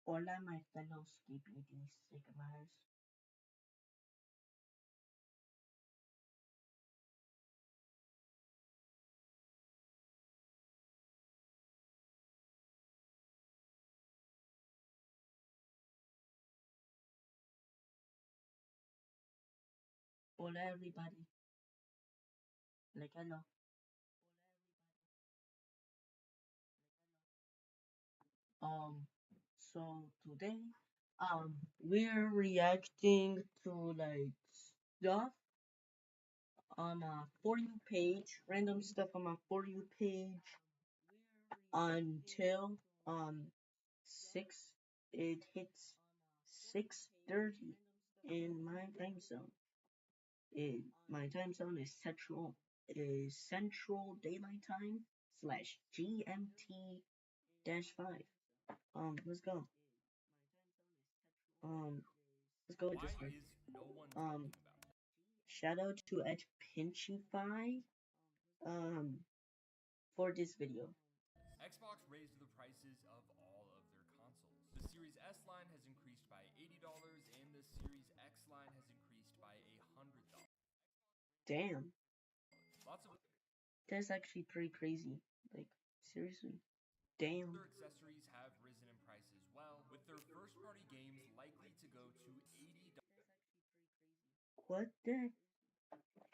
Hola, my fellow skibidi sigmas. Hola, everybody. Like, hello. Um, so today, we're reacting to like stuff on a For You page, random stuff on my For You page until six. It hits 6:30 in my time zone. My time zone is Central Daylight Time slash GMT-5. Let's go. Um, let's go with Why this one. is no one Um, talking about this? shout out to Pinchy5 for this video. Xbox raised the prices of all of their consoles. The Series S line has increased by $80 and the Series X line has increased by $100. Damn, Lots of that's actually pretty crazy. Like, seriously. Damn. other accessories have risen in price as well, with their first party games likely to go to $80. What the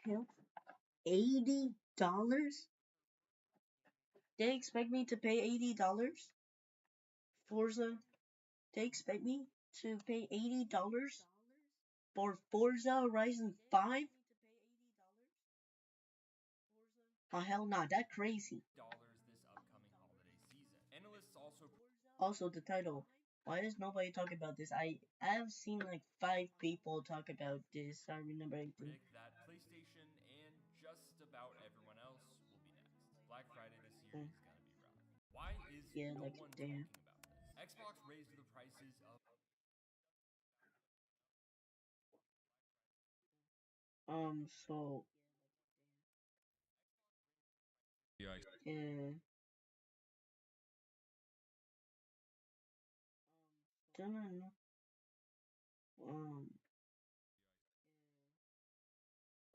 hell? $80? They expect me to pay $80? Forza? They expect me to pay $80 for Forza Horizon 5? Oh, hell nah, that crazy. This upcoming holiday season. Analysts also Also, the title. Why is nobody talking about this? I've seen like 5 people talk about this. I remember everything. predict that PlayStation and just about everyone else will be next. Black Friday this year Mm, is going to be rough. Why is yeah, no like one damn. talking about this? Xbox raised the prices of So Yikes. yeah, don't know. Um,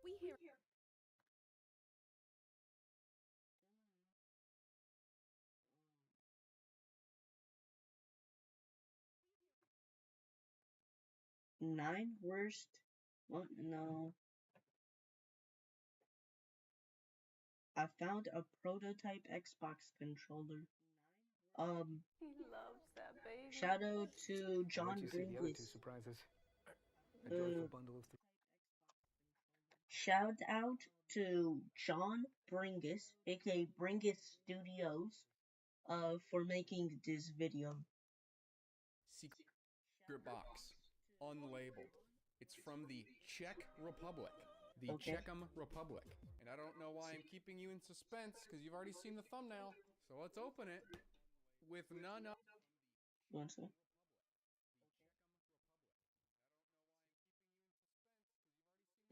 We hear 9 worst. What? No, I found a prototype Xbox controller. Um, he loves that baby. shout out to I'll let John you see the other two Bringus. surprises. A joyful Uh, bundle of three. shout out to John Bringus, aka Bringus Studios, for making this video. Secret box, unlabeled. It's from the Czech Republic, the Okay. Czechom Republic. And I don't know why I'm keeping you in suspense because you've already seen the thumbnail. So let's open it with none One second.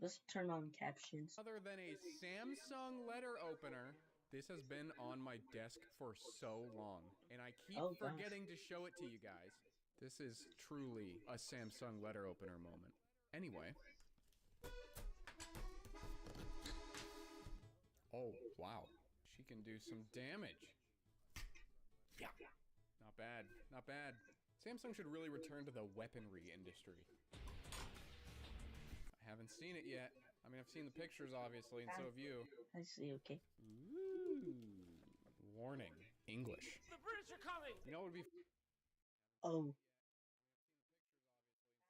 Let's turn on captions. other than a Samsung letter opener. This has been on my desk for so long, and I keep Oh gosh. forgetting to show it to you guys. This is truly a Samsung letter opener moment. Anyway. Oh, wow. She can do some damage. Yeah. Not bad. Not bad. Samsung should really return to the weaponry industry. I haven't seen it yet. I mean, I've seen the pictures, obviously, and so have you. I see. Okay. Ooh. Warning. English. The British are coming! You know what would be Oh.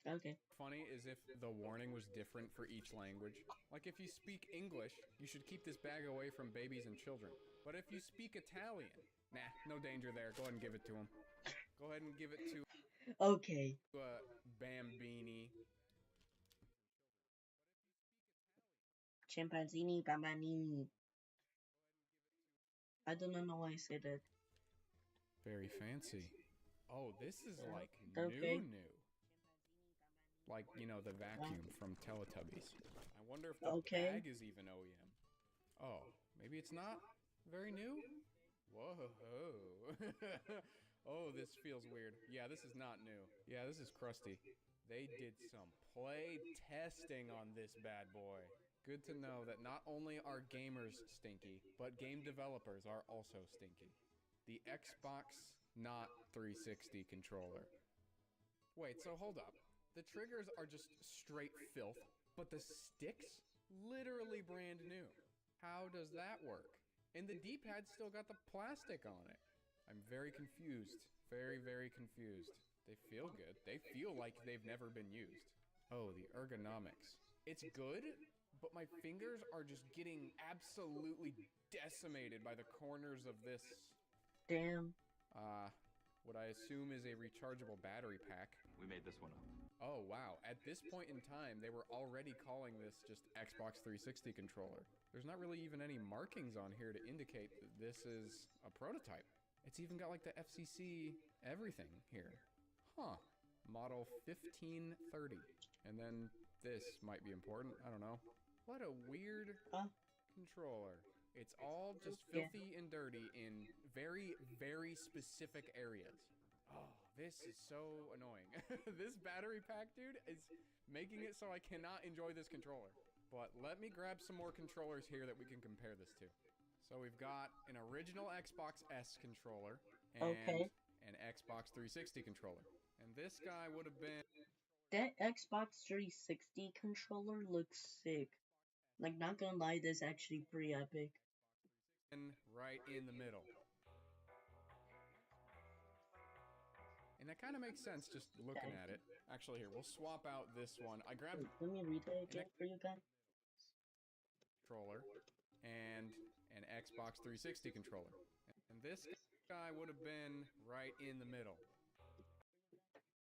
Okay. funny is if the warning was different for each language. Like if you speak English, you should keep this bag away from babies and children. But if you speak Italian, nah, no danger there. Go ahead and give it to him. Go ahead and give it to Okay. Bambini. Chimpanzini Bambanini. I do not know why I said that. Very fancy. Oh, this is like Okay. new. Like, you know, the vacuum from Teletubbies. I wonder if the Okay. bag is even OEM. Oh, maybe it's not very new? Whoa. Oh, this feels weird. Yeah, this is not new. Yeah, this is crusty. They did some play testing on this bad boy. Good to know that not only are gamers stinky, but game developers are also stinky. The Xbox not 360 controller. Wait, so hold up. The triggers are just straight filth, but the sticks? Literally brand new. How does that work? And the D-pad still got the plastic on it. I'm very confused. Very, very confused. They feel good. They feel like they've never been used. Oh, the ergonomics. It's good, but my fingers are just getting absolutely decimated by the corners of this. Damn. What I assume is a rechargeable battery pack. We made this one up. Oh, wow. At this point in time, they were already calling this just Xbox 360 controller. There's not really even any markings on here to indicate that this is a prototype. It's even got like the FCC everything here. Huh. Model 1530. And then this might be important. I don't know. What a weird controller. It's all just filthy and dirty in very, very specific areas. Oh, this is so annoying. This battery pack, dude, is making it so I cannot enjoy this controller. But let me grab some more controllers here that we can compare this to. So we've got an original Xbox S controller and an Xbox 360 controller. And this guy would have been... That Xbox 360 controller looks sick. Like, not gonna lie, this is actually pretty epic. Right in the middle. And that kind of makes sense just looking at it. Actually, here, we'll swap out this one. I grabbed... Wait, let me read it again for you guys. Controller and an Xbox 360 controller. And this guy would have been right in the middle.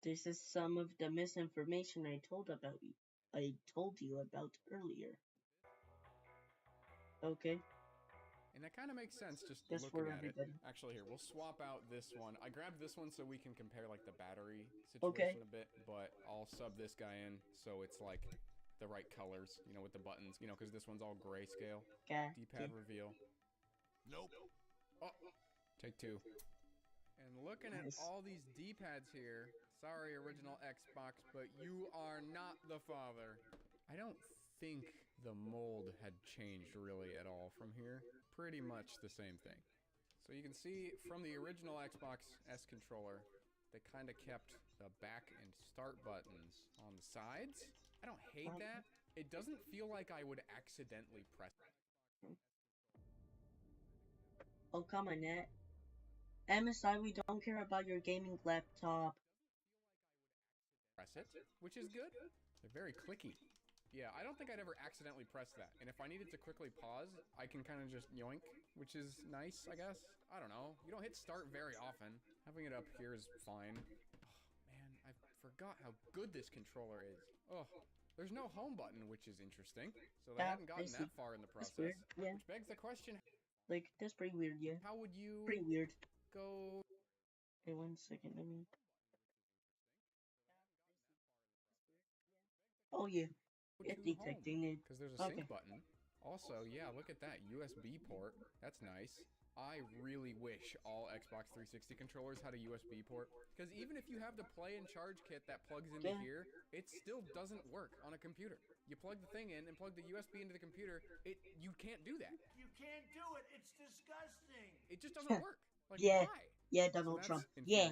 This is some of the misinformation I told you about earlier. Okay. And that kind of makes sense just Just looking for at everybody. it. Actually, here, we'll swap out this one. I grabbed this one so we can compare like the battery situation a bit, but I'll sub this guy in so it's like the right colors, you know, with the buttons, you know, because this one's all grayscale. D-pad reveal. Nope. Oh, take two. And looking at all these D-pads here, sorry, original Xbox, but you are not the father. I don't think the mold had changed really at all from here. Pretty much the same thing. So you can see from the original Xbox S controller, they kind of kept the back and start buttons on the sides. I don't hate that. It doesn't feel like I would accidentally press it. Oh, come on, Nat. MSI, we don't care about your gaming laptop. Press it, which is good. They're very clicky. Yeah, I don't think I'd ever accidentally press that. And if I needed to quickly pause, I can kind of just yoink, which is nice, I guess. I don't know. You don't hit start very often. Having it up here is fine. Oh, man, I forgot how good this controller is. Oh, there's no home button, which is interesting. So they hadn't gotten that far in the process. Yeah. Which begs the question... Like, that's pretty weird, yeah. How would you... Pretty weird. Go... Hey, 1 second, let me... Oh, yeah. It's detecting it. Because there's a sync button. Also, yeah, look at that. USB port. That's nice. I really wish all Xbox 360 controllers had a USB port. Because even if you have the play and charge kit that plugs into here, it still doesn't work on a computer. You plug the thing in and plug the USB into the computer, you can't do that. You can't do it. It's disgusting. It just doesn't work. Like, yeah. Why? Yeah, Donald Trump. Yeah.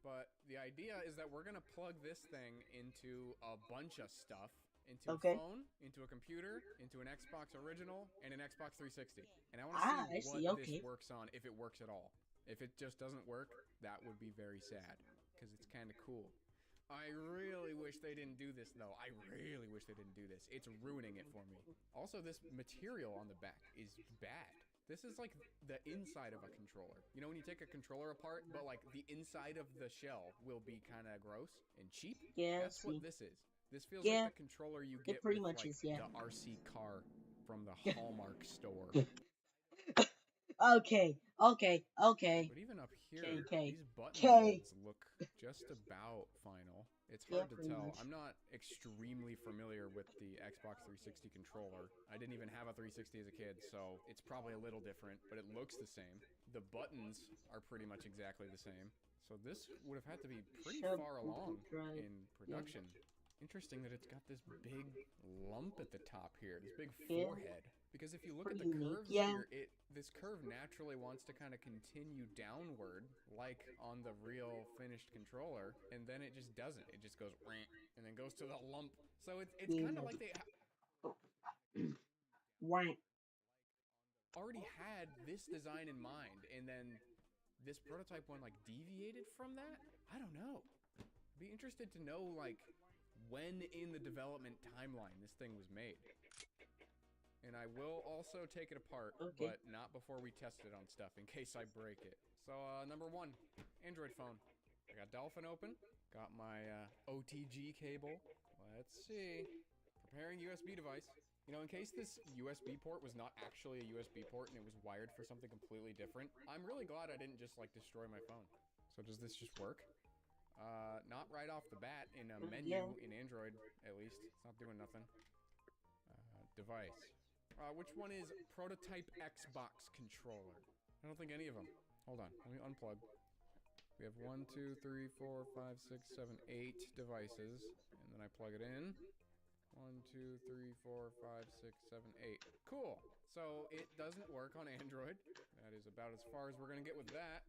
But the idea is that we're going to plug this thing into a bunch of stuff. Into a phone, into a computer, into an Xbox original, and an Xbox 360. And I want to see what this works on, if it works at all. If it just doesn't work, that would be very sad. Because it's kind of cool. I really wish they didn't do this, though. I really wish they didn't do this. It's ruining it for me. Also, this material on the back is bad. This is like the inside of a controller. You know when you take a controller apart, but like the inside of the shell will be kind of gross and cheap? Yeah, that's what this is. This feels like the controller you get pretty with, much like, is, yeah. the RC car from the Hallmark store. Okay. But even up here, these button molds look just about final. It's Yeah, hard to pretty tell. much. I'm not extremely familiar with the Xbox 360 controller. I didn't even have a 360 as a kid, so it's probably a little different, but it looks the same. The buttons are pretty much exactly the same. So this would have had to be pretty Shop far Google along Drive. in Yeah. production. Interesting that it's got this big lump at the top here, this big Yeah. forehead. Because if you look at Pretty the neat. curves Yeah. here, this curve naturally wants to kind of continue downward, like on the real finished controller, and then it just doesn't. It just goes "Wah," and then goes to the lump. So it's kind of like they Wank. already had this design in mind, and then this prototype one like deviated from that. I don't know. I'd be interested to know like when in the development timeline this thing was made. And I will also take it apart, Okay. but not before we test it on stuff in case I break it. So, number one, Android phone. I got Dolphin open, got my OTG cable. Let's see. Preparing USB device. You know, in case this USB port was not actually a USB port and it was wired for something completely different, I'm really glad I didn't just like destroy my phone. So does this just work? Not right off the bat in a menu Yeah. in Android, at least. It's not doing nothing. Device. Which one is prototype Xbox controller? I don't think any of them. Hold on, let me unplug. We have 1, 2, 3, 4, 5, 6, 7, 8 devices, and then I plug it in. 1, 2, 3, 4, 5, 6, 7, 8. Cool. So it doesn't work on Android. That is about as far as we're gonna get with that.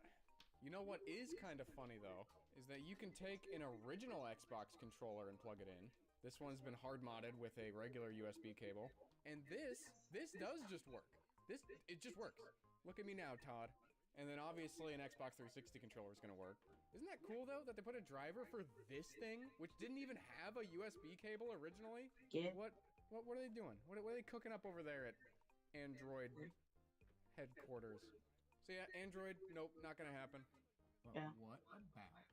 You know what is kind of funny though, is that you can take an original Xbox controller and plug it in. This one's been hard modded with a regular USB cable. And this does just work. It just works. Look at me now, Todd. And then obviously an Xbox 360 controller is gonna work. Isn't that cool though, that they put a driver for this thing, which didn't even have a USB cable originally? Yeah. What are they doing? What are they cooking up over there at Android headquarters? So yeah, Android, nope, not gonna happen. But Yeah. what about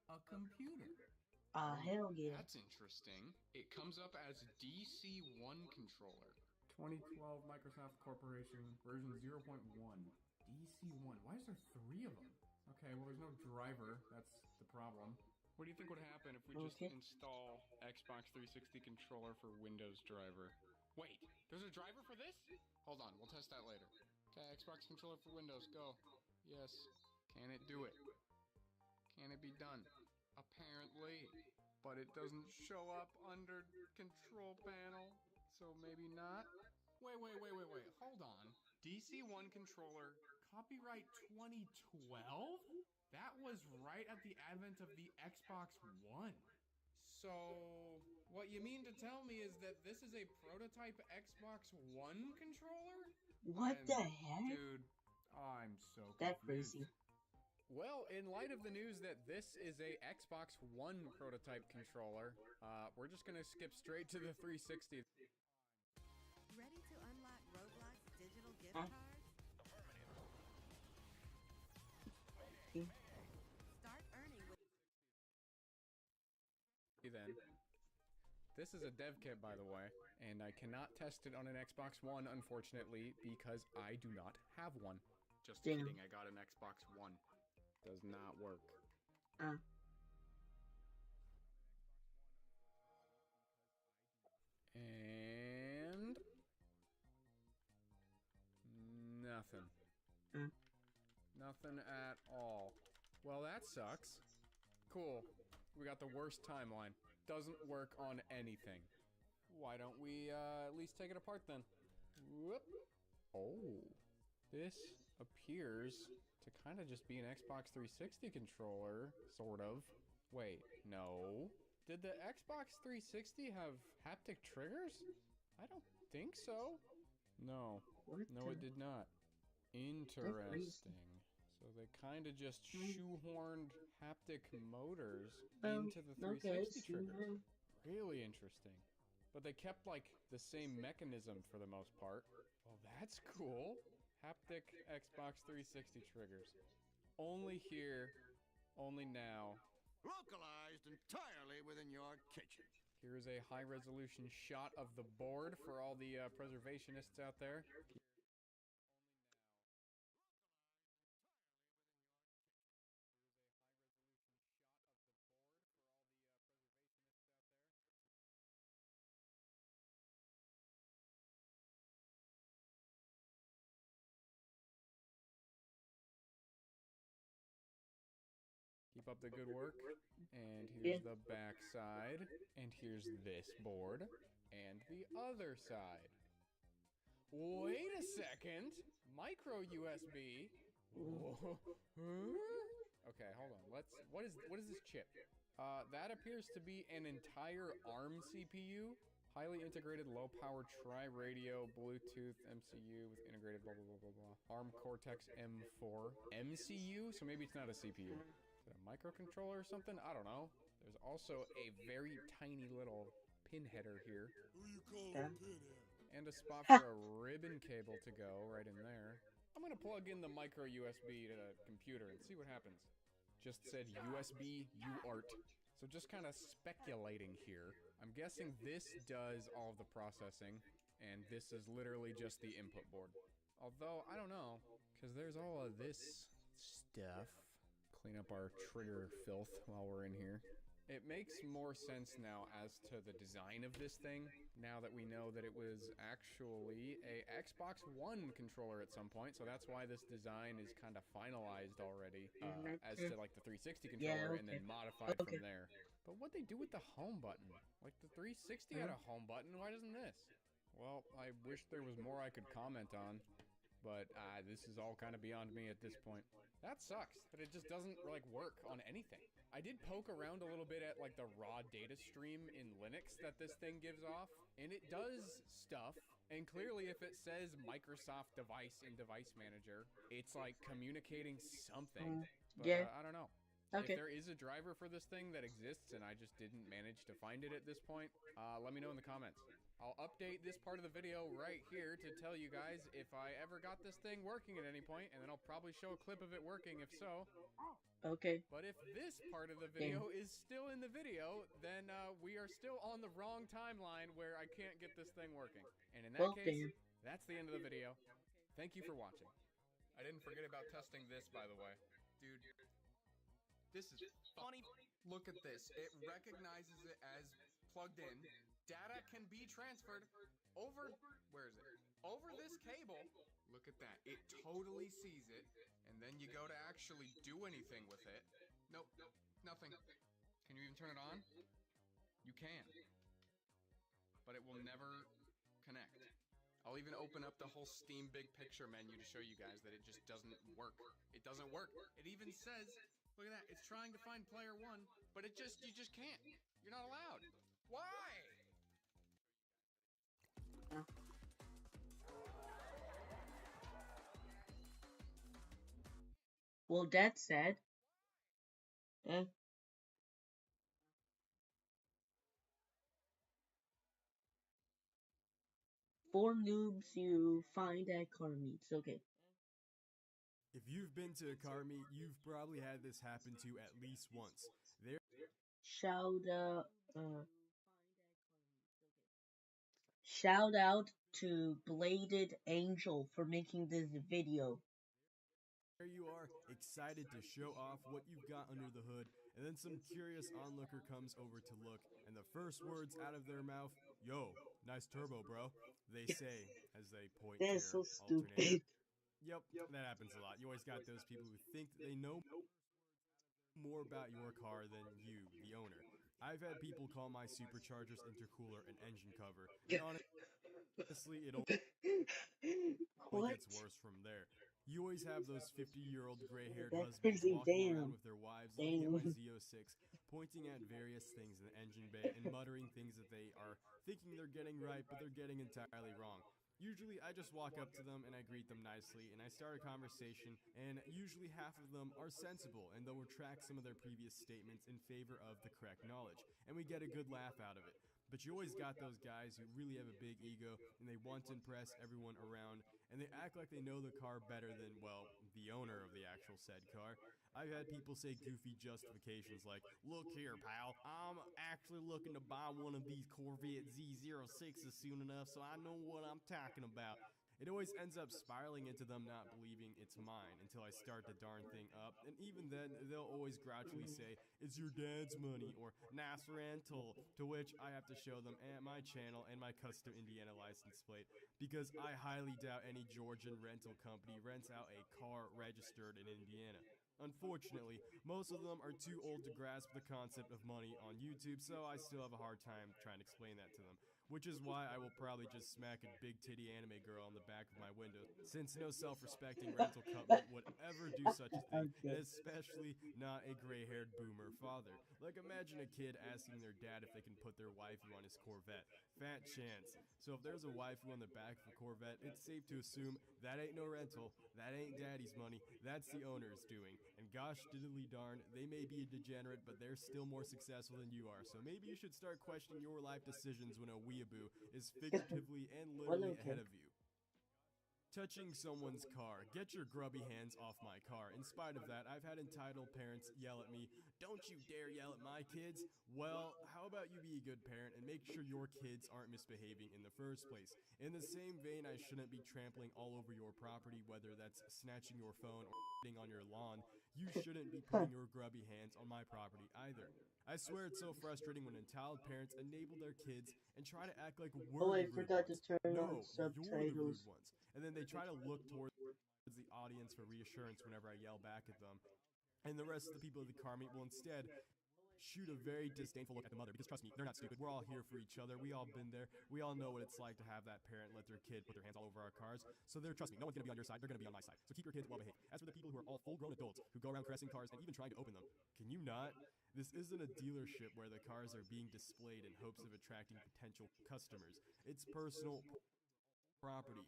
a computer? Hell yeah. That's interesting. It comes up as DC1 controller. 2012 Microsoft Corporation version 0.1. DC1. Why is there 3 of them? Okay, well there's no driver. That's the problem. What do you think would happen if we just install Xbox 360 controller for Windows driver? Wait, there's a driver for this? Hold on, we'll test that later. Okay, Xbox controller for Windows, go. Yes. Can it do it? Can it be done? Apparently. But it doesn't show up under control panel, so maybe not. Wait. Hold on. DC1 controller, copyright 2012? That was right at the advent of the Xbox One. So, what you mean to tell me is that this is a prototype Xbox One controller? What the heck? Dude, I'm so That's confused. crazy. Well, in light of the news that this is a Xbox One prototype controller, we're just gonna skip straight to the 360. Ready to unlock Roblox digital gift Huh? cards? Okay. Start earning with Then, this is a dev kit, by the way, and I cannot test it on an Xbox One, unfortunately, because I do not have one. Just Damn. kidding, I got an Xbox One. Does not work. And nothing. Nothing at all. Well, that sucks. Cool. We got the worst timeline. Doesn't work on anything. Why don't we at least take it apart then? Whoop. Oh. This appears to kind of just be an Xbox 360 controller, sort of. Wait, no. Did the Xbox 360 have haptic triggers? I don't think so. No. No, it did not. Interesting. So they kind of just shoehorned haptic motors into the 360 trigger. Really interesting. But they kept, like, the same mechanism for the most part. Well, that's cool. Haptic Xbox 360 triggers. Only here, only now. Localized entirely within your kitchen. Here's a high-resolution shot of the board for all the preservationists out there. Keep up the good work. And Yeah. here's the back side. And here's this board. And the other side. Wait a second. Micro USB. Whoa. Huh? Okay, hold on. What is this chip? That appears to be an entire ARM CPU. Highly integrated low power tri-radio Bluetooth MCU with integrated blah blah blah blah blah. ARM Cortex M4 MCU, so maybe it's not a CPU. Is it a microcontroller or something? I don't know. There's also a very tiny little pin header here. Who you calling Yeah. pinhead? And a spot for a ribbon cable to go right in there. I'm gonna plug in the micro USB to the computer and see what happens. Just said USB UART. So just kind of speculating here. I'm guessing this does all of the processing, and this is literally just the input board. Although, I don't know, because there's all of this stuff. Clean up our trigger filth while we're in here. It makes more sense now as to the design of this thing, now that we know that it was actually a Xbox One controller at some point, so that's why this design is kind of finalized already, as to like the 360 controller, and then modified from there. But what'd they do with the home button? Like the 360 had a home button, why doesn't this? Well, I wish there was more I could comment on, but this is all kind of beyond me at this point. That sucks, that it just doesn't like work on anything. I did poke around a little bit at like the raw data stream in Linux that this thing gives off, and it does stuff. And clearly if it says Microsoft device in Device Manager, it's like communicating something. But Yeah. I don't know. Okay. If there is a driver for this thing that exists and I just didn't manage to find it at this point, let me know in the comments. I'll update this part of the video right here to tell you guys if I ever got this thing working at any point, and then I'll probably show a clip of it working if so. Okay. But if this part of the video is still in the video, then we are still on the wrong timeline where I can't get this thing working. And in that case, that's the end of the video. Thank you for watching. I didn't forget about testing this, by the way. Dude, this is funny. Look at this. It recognizes it as plugged in. Data can be transferred over, where is it? Over this cable. Look at that. It totally sees it. And then you go to actually do anything with it. Nope, nothing. Can you even turn it on? You can. But it will never connect. I'll even open up the whole Steam Big Picture menu to show you guys that it just doesn't work. It doesn't work. It even says, look at that, it's trying to find player one, but you just can't. You're not allowed. Why? Well, that said, four noobs you find at car meets. Okay. If you've been to a car meet, you've probably had this happen to at least once. Shout out to Bladed Angel for making this video. There you are, excited to show off what you've got under the hood, and then some curious onlooker comes over to look, and the first words out of their mouth, "Yo, nice turbo, bro," they say as they point to That their is so alternator. stupid. Yep, that happens a lot. You always got those people who think that they know more about your car than you, the owner. I've had people call my superchargers, intercooler, and engine cover, and honestly, it only gets worse from there. You always have those 50-year-old gray-haired husbands walking around with their wives looking at my Z06, pointing at various things in the engine bay and muttering things that they are thinking they're getting right, but they're getting entirely wrong. Usually, I just walk up to them and I greet them nicely, and I start a conversation, and usually half of them are sensible, and they'll retract some of their previous statements in favor of the correct knowledge, and we get a good laugh out of it. But you always got those guys who really have a big ego, and they want to impress everyone around, and they act like they know the car better than, well, the owner of the actual said car. I've had people say goofy justifications like, "Look here, pal, I'm actually looking to buy one of these Corvette Z06s soon enough, so I know what I'm talking about." It always ends up spiraling into them not believing it's mine until I start the darn thing up, and even then, they'll always grouchily say, "It's your dad's money," or "nice rental," to which I have to show them my channel and my custom Indiana license plate, because I highly doubt any Georgian rental company rents out a car registered in Indiana. Unfortunately, most of them are too old to grasp the concept of money on YouTube, so I still have a hard time trying to explain that to them. Which is why I will probably just smack a big titty anime girl on the back of my window, since no self respecting rental company would ever do such a thing, and Okay. especially not a gray haired boomer father. Like, imagine a kid asking their dad if they can put their waifu on his Corvette. Fat chance. So if there's a waifu on the back of a Corvette, it's safe to assume that ain't no rental, that ain't daddy's money, that's the owner's doing. And gosh diddly darn, they may be a degenerate, but they're still more successful than you are. So maybe you should start questioning your life decisions when a weeaboo is figuratively and Well, literally ahead okay. of you. Touching someone's car. Get your grubby hands off my car. In spite of that, I've had entitled parents yell at me, "Don't you dare yell at my kids." Well, how about you be a good parent and make sure your kids aren't misbehaving in the first place? In the same vein, I shouldn't be trampling all over your property, whether that's snatching your phone or shitting on your lawn. You shouldn't be Huh. putting your grubby hands on my property either. I swear it's so frustrating when entitled parents enable their kids and try to act like Oh, we're the I rude forgot to ones. turn on No, you're the rude subtitles. ones. And then they try to look towards the audience for reassurance whenever I yell back at them. And the rest of the people at the car meet will instead shoot a very disdainful look at the mother, because trust me, they're not stupid. We're all here for each other. We all been there. We all know what it's like to have that parent let their kid put their hands all over our cars. So trust me, no one's gonna be on your side. They're gonna be on my side. So keep your kids well behaved. As for the people who are all full-grown adults who go around caressing cars and even trying to open them, can you not? This isn't a dealership where the cars are being displayed in hopes of attracting potential customers. It's personal property.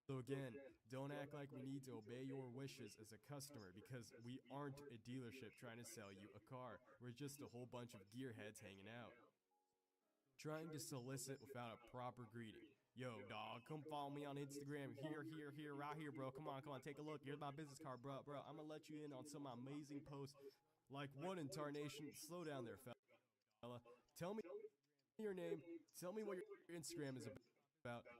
So again, don't act like we need to obey your wishes as a customer, because we aren't a dealership trying to sell you a car. We're just a whole bunch of gearheads hanging out, trying to solicit without a proper greeting. Yo, dog, come follow me on Instagram. Here, right here, bro. Come on, take a look. Here's my business card, bro. I'm gonna let you in on some amazing posts. Like, one incarnation. Slow down there, fella. Tell me your name. Tell me what your Instagram is about.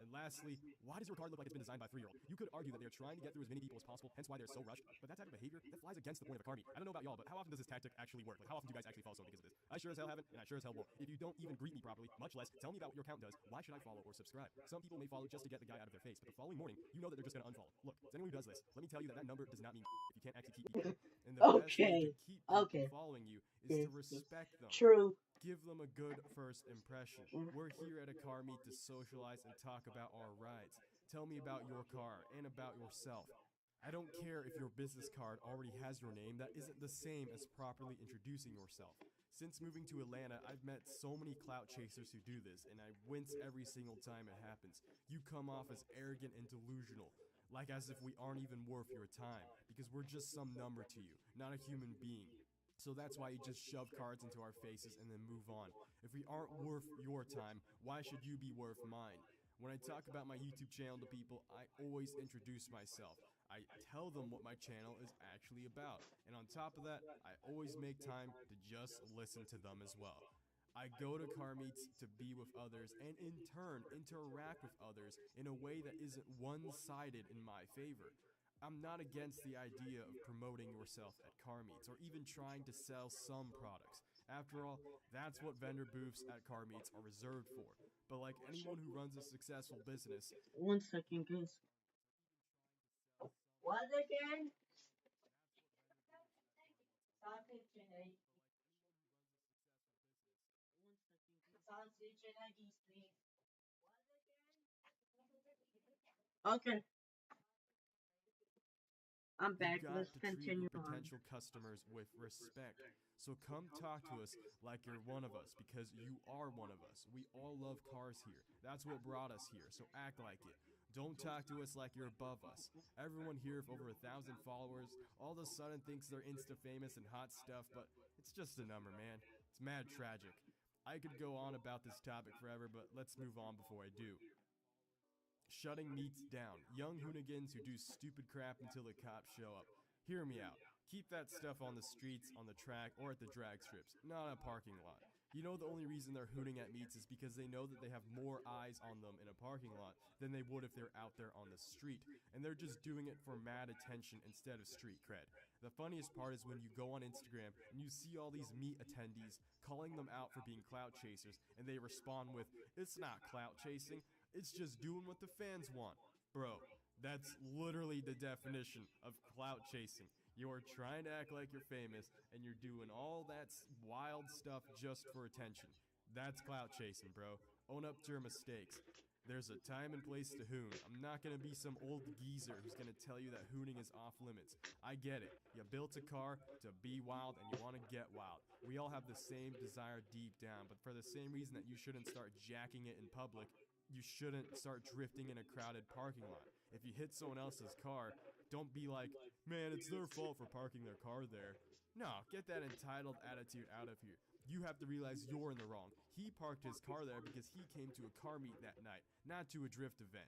And lastly, why does your car look like it's been designed by a 3-year-old? You could argue that they're trying to get through as many people as possible, hence why they're so rushed. But that type of behavior, that flies against the point of a car meet. I don't know about y'all, but how often does this tactic actually work? Like, how often do you guys actually follow someone because of this? I sure as hell haven't, and I sure as hell won't. If you don't even greet me properly, much less tell me about what your account does, why should I follow or subscribe? Some people may follow just to get the guy out of their face, but the following morning, you know that they're just gonna unfollow. Look, to anyone who does this, let me tell you that that number does not mean if you can't actually keep people. And the best way to Okay. keep people Okay. following you is to Yes, yes. respect them. True. Give them a good first impression. Mm. We're here at a car meet to socialize and talk about our rides. Tell me about your car and about yourself. I don't care if your business card already has your name, that isn't the same as properly introducing yourself. Since moving to Atlanta, I've met so many clout chasers who do this, and I wince every single time it happens. You come off as arrogant and delusional, like as if we aren't even worth your time, because we're just some number to you, not a human being. So that's why you just shove cards into our faces and then move on. If we aren't worth your time, why should you be worth mine? When I talk about my YouTube channel to people, I always introduce myself. I tell them what my channel is actually about. And on top of that, I always make time to just listen to them as well. I go to car meets to be with others and in turn interact with others in a way that isn't one-sided in my favor. I'm not against the idea of promoting yourself at car meets or even trying to sell some products. After all, that's what vendor booths at car meets are reserved for. But like anyone who runs a successful business, 1 second, guys. What again? Sausage and egg. 1 second, please. Sausage and eggies, please. Okay, I'm you've back. got Let's to treat your continue on. potential customers with respect. So come talk to us like you're one of us, because you are one of us. We all love cars here. That's what brought us here, so act like it. Don't talk to us like you're above us. Everyone here with over 1,000 followers all of a sudden thinks they're insta famous and hot stuff, but it's just a number, man. It's mad tragic. I could go on about this topic forever, but let's move on before I do. Shutting meets down. Young hoonigans who do stupid crap until the cops show up. Hear me out. Keep that stuff on the streets, on the track, or at the drag strips, not in a parking lot. You know the only reason they're hooning at meets is because they know that they have more eyes on them in a parking lot than they would if they're out there on the street. And they're just doing it for mad attention instead of street cred. The funniest part is when you go on Instagram and you see all these meet attendees calling them out for being clout chasers, and they respond with, "It's not clout chasing, it's just doing what the fans want." Bro, that's literally the definition of clout chasing. You're trying to act like you're famous, and you're doing all that wild stuff just for attention. That's clout chasing, bro. Own up to your mistakes. There's a time and place to hoon. I'm not gonna be some old geezer who's gonna tell you that hooning is off limits. I get it. You built a car to be wild and you wanna get wild. We all have the same desire deep down, but for the same reason that you shouldn't start jacking it in public, you shouldn't start drifting in a crowded parking lot. If you hit someone else's car, don't be like, man, it's their fault for parking their car there. No, get that entitled attitude out of here. You have to realize you're in the wrong. He parked his car there because he came to a car meet that night, not to a drift event.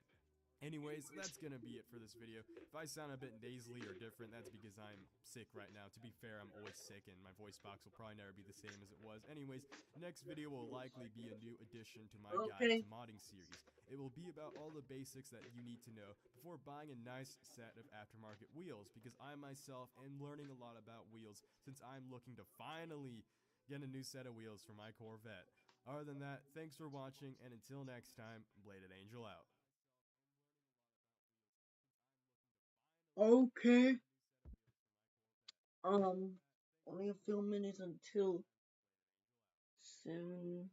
Anyways, that's gonna be it for this video. If I sound a bit nasally or different, that's because I'm sick right now. To be fair, I'm always sick and my voice box will probably never be the same as it was. Anyways, next video will likely be a new addition to my guide to modding series. It will be about all the basics that you need to know before buying a nice set of aftermarket wheels, because I myself am learning a lot about wheels since I'm looking to finally get a new set of wheels for my Corvette. Other than that, thanks for watching, and until next time, Bladed Angel out. Okay. Only a few minutes until soon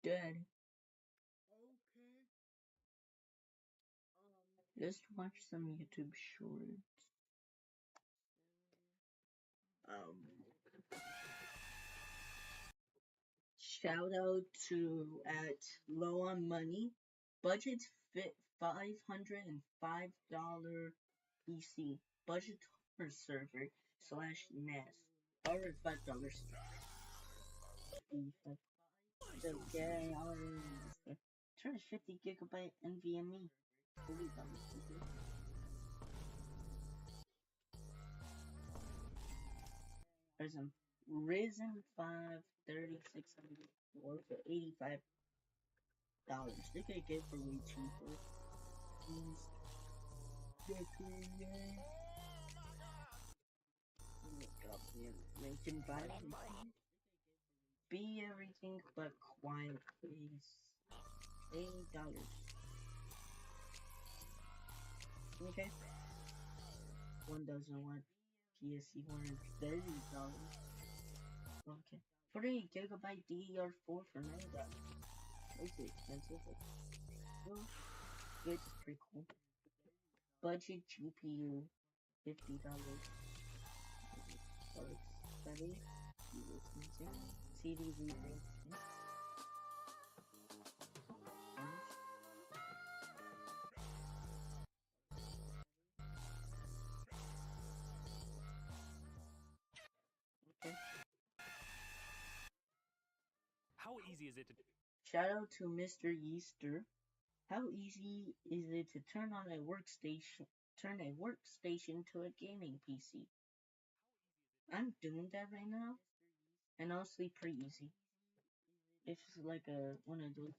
dead. Let's watch some YouTube shorts. Shout out to at Low on Money. Budget fit $505 PC. Budget per server / NAS. $5. The gay 250 gigabyte NVMe. $40. There's a Ryzen 5 3600 for $85. They could get for way cheaper. Mention violence. Be everything but quiet, please. $8. Okay. 1,001 PSC $130. Okay. 3 gigabyte DDR4 for $9. Way too expensive. Well, it's pretty cool. Budget GPU $50. Study. CD reader. Okay. How easy is it to Shout out to Mr. Easter. How easy is it to turn a workstation to a gaming PC? I'm doing that right now, and honestly, pretty easy. It's like one of those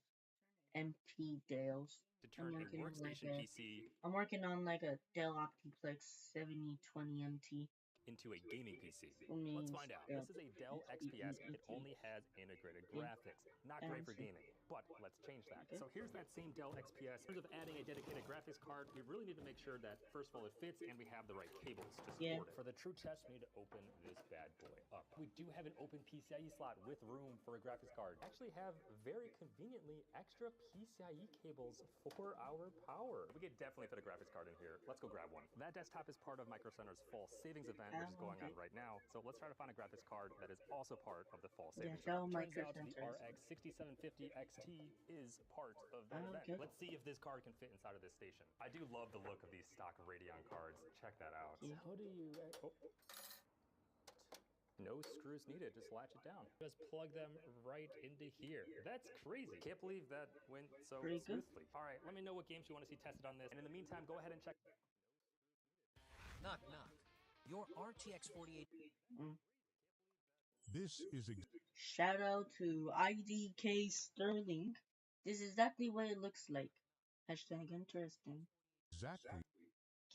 MP Dells. turn a workstation PC I'm working on like a Dell Optiplex 7020 MT. into a gaming PC? Means, Let's find out. This is a Dell XPS. It only has integrated graphics. Not great for gaming, but let's change that. So here's that same Dell XPS. In terms of adding a dedicated graphics card, we really need to make sure that, first of all, it fits and we have the right cables to support it. For the true test, we need to open this bad boy up. We do have an open PCIe slot with room for a graphics card. Actually have very conveniently extra PCIe cables for our power. We could definitely fit a graphics card in here. Let's go grab one. That desktop is part of Micro Center's fall savings event, which is going on right now. So let's try to find a graphics card that is also part of the fall savings event. Turns out the RX 6750 XT is part of that event. Let's see if this card can fit inside of this station. I do love the look of these stock Radeon cards. Check that out. How do you... No screws needed, just latch it down. Just plug them right into here. That's crazy. Can't believe that went so smoothly. All right, let me know what games you want to see tested on this. And in the meantime, go ahead and check. Knock, knock. Your RTX 48. This is a shout out to IDK Sterling. This is exactly what it looks like. Hashtag interesting. exactly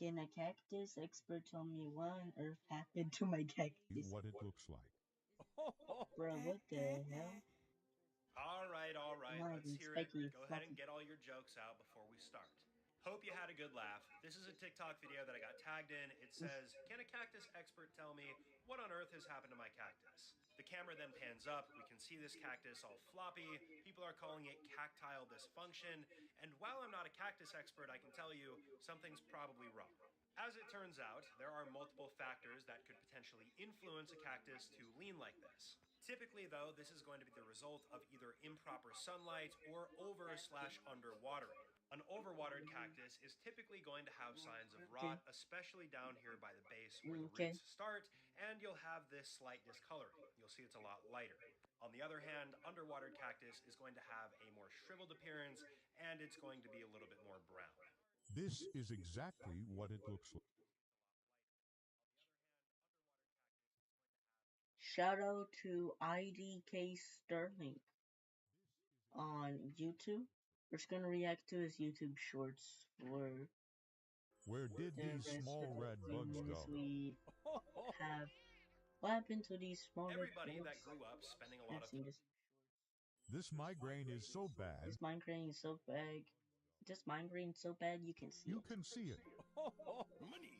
Can a cactus expert tell me what on earth happened to my cactus? what it looks like. Bro, what the hell? All right. Not Let's even hear it. spiky, Go ahead and fluffy. get all your jokes out before we start. Hope you had a good laugh. This is a TikTok video that I got tagged in. It says, "Can a cactus expert tell me what on earth has happened to my cactus?" The camera then pans up. We can see this cactus all floppy. People are calling it cactile dysfunction. And while I'm not a cactus expert, I can tell you something's probably wrong. As it turns out, there are multiple factors that could potentially influence a cactus to lean like this. Typically, though, this is going to be the result of either improper sunlight or over/under watering. An overwatered cactus is typically going to have signs of rot, especially down here by the base where the Okay. roots start, and you'll have this slight discoloring. You'll see it's a lot lighter. On the other hand, underwatered cactus is going to have a more shriveled appearance, and it's going to be a little bit more brown. This is exactly what it looks like. Shout out to IDK Sterling on YouTube. We're just gonna react to his YouTube shorts for Where did the these rest small of the red 3 bugs minutes go? we have. What happened to these small red Everybody bugs? that grew up spending a lot I've of seen this. This migraine is so bad, This migraine is so bad. This migraine so bad you can see you it. can see it. Money.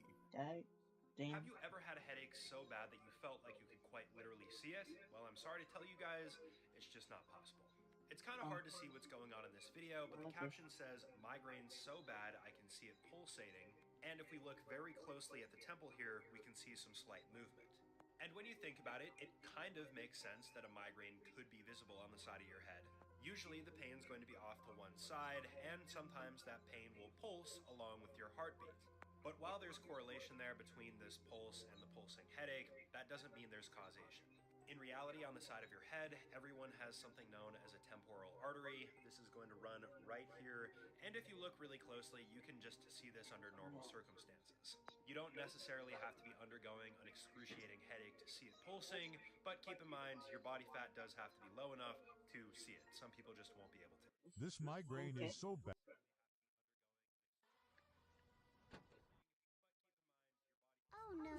Damn. Have you ever had a headache so bad that you felt like you could quite literally see it? Well, I'm sorry to tell you guys, it's just not possible. It's kind of hard to see what's going on in this video, but the caption says, "Migraine so bad I can see it pulsating." And if we look very closely at the temple here, we can see some slight movement. And when you think about it, it kind of makes sense that a migraine could be visible on the side of your head. Usually the pain's going to be off to one side, and sometimes that pain will pulse along with your heartbeat. But while there's correlation there between this pulse and the pulsing headache, that doesn't mean there's causation. In reality, on the side of your head, everyone has something known as a temporal artery. This is going to run right here, and if you look really closely, you can just see this under normal circumstances. You don't necessarily have to be undergoing an excruciating headache to see it pulsing, but keep in mind, your body fat does have to be low enough to see it. Some people just won't be able to. This migraine is so bad. Oh no.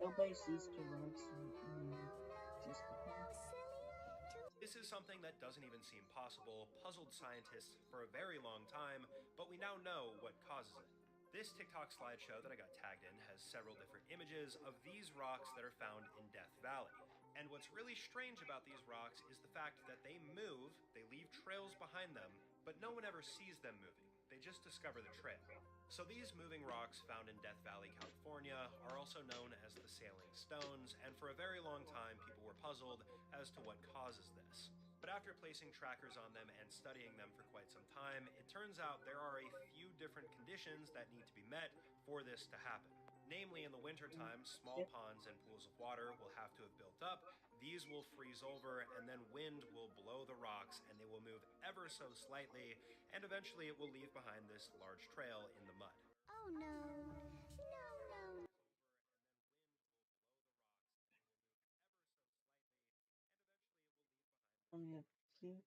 Nobody sees the rocks. Just This is something that doesn't even seem possible, puzzled scientists for a very long time, but we now know what causes it. This TikTok slideshow that I got tagged in has several different images of these rocks that are found in Death Valley. And what's really strange about these rocks is the fact that they move, they leave trails behind them, but no one ever sees them moving. They just discover the trail. So these moving rocks found in Death Valley, California are also known as the Sailing Stones, and for a very long time people were puzzled as to what causes this. But after placing trackers on them and studying them for quite some time, it turns out there are a few different conditions that need to be met for this to happen. Namely, in the wintertime, small ponds and pools of water will have to have built up. These will freeze over, and then wind will blow the rocks, and they will move ever so slightly, and eventually it will leave behind this large trail in the mud. Oh no. No, no.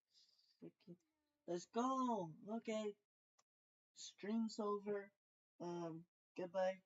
Let's go. Okay. Stream's over. Goodbye.